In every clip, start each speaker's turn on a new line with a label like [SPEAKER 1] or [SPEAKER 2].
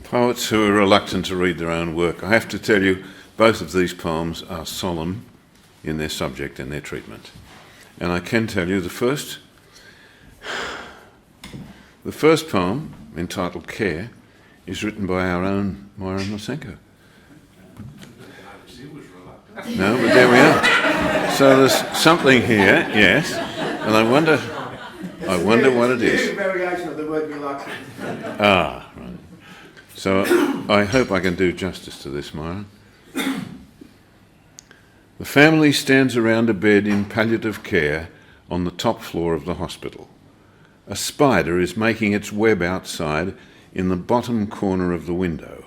[SPEAKER 1] Poets who are reluctant to read their own work. I have to tell you, both of these poems are solemn in their subject and their treatment. And I can tell you the first poem, entitled Care, is written by our own Myron Lysenko. No, but there we are. So there's something here, yes, and I wonder what it is.
[SPEAKER 2] It's a variation of the word reluctant.
[SPEAKER 1] Ah, right. So I hope I can do justice to this, Myron. The family stands around a bed in palliative care on the top floor of the hospital. A spider is making its web outside in the bottom corner of the window.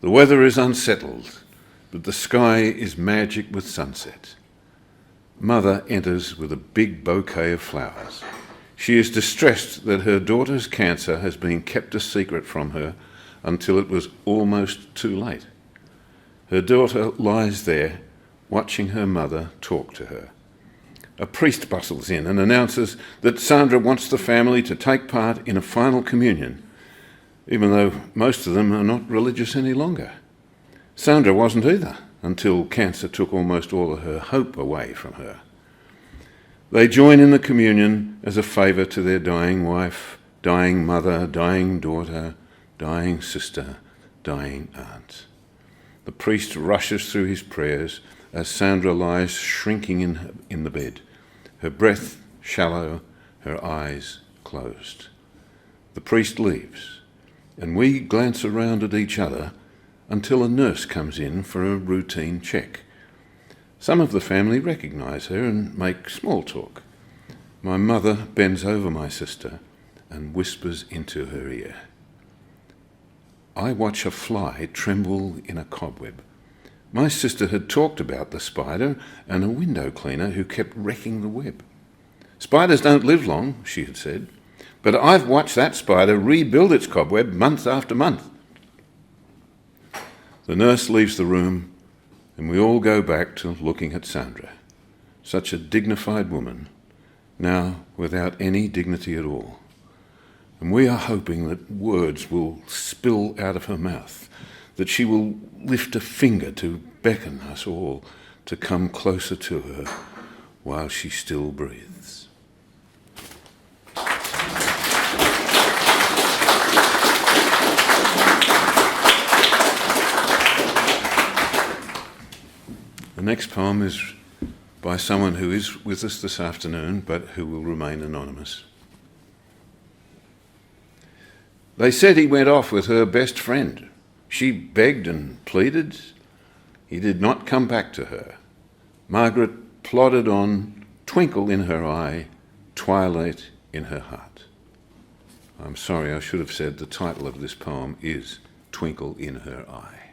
[SPEAKER 1] The weather is unsettled, but the sky is magic with sunset. Mother enters with a big bouquet of flowers. She is distressed that her daughter's cancer has been kept a secret from her until it was almost too late. Her daughter lies there, watching her mother talk to her. A priest bustles in and announces that Sandra wants the family to take part in a final communion, even though most of them are not religious any longer. Sandra wasn't either, until cancer took almost all of her hope away from her. They join in the communion as a favour to their dying wife, dying mother, dying daughter, dying sister, dying aunt. The priest rushes through his prayers as Sandra lies shrinking in the bed, her breath shallow, her eyes closed. The priest leaves, and we glance around at each other until a nurse comes in for a routine check. Some of the family recognise her and make small talk. My mother bends over my sister and whispers into her ear. I watch a fly tremble in a cobweb. My sister had talked about the spider and a window cleaner who kept wrecking the web. Spiders don't live long, she had said, but I've watched that spider rebuild its cobweb month after month. The nurse leaves the room, and we all go back to looking at Sandra, such a dignified woman, now without any dignity at all. And we are hoping that words will spill out of her mouth, that she will lift a finger to beckon us all to come closer to her while she still breathes. The next poem is by someone who is with us this afternoon, but who will remain anonymous. They said he went off with her best friend. She begged and pleaded. He did not come back to her. Margaret plodded on, twinkle in her eye, twilight in her heart. I'm sorry, I should have said the title of this poem is Twinkle in Her Eye.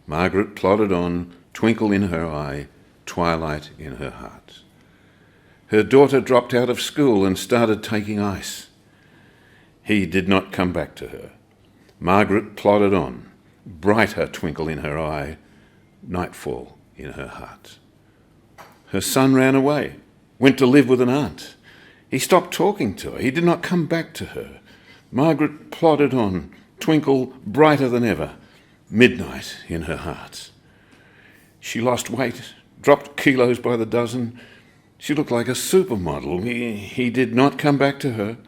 [SPEAKER 1] Margaret plodded on, twinkle in her eye, twilight in her heart. Her daughter dropped out of school and started taking ice. He did not come back to her. Margaret plodded on, brighter twinkle in her eye, nightfall in her heart. Her son ran away, went to live with an aunt. He stopped talking to her. He did not come back to her. Margaret plodded on, twinkle brighter than ever, midnight in her heart. She lost weight, dropped kilos by the dozen. She looked like a supermodel. He did not come back to her.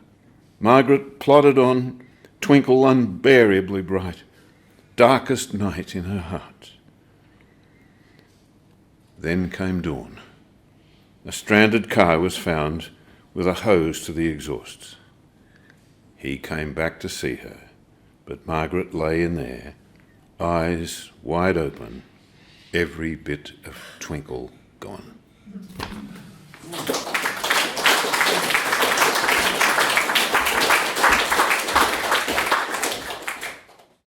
[SPEAKER 1] Margaret plodded on, twinkle unbearably bright, darkest night in her heart. Then came dawn. A stranded car was found with a hose to the exhausts. He came back to see her, but Margaret lay in there, eyes wide open, every bit of twinkle gone.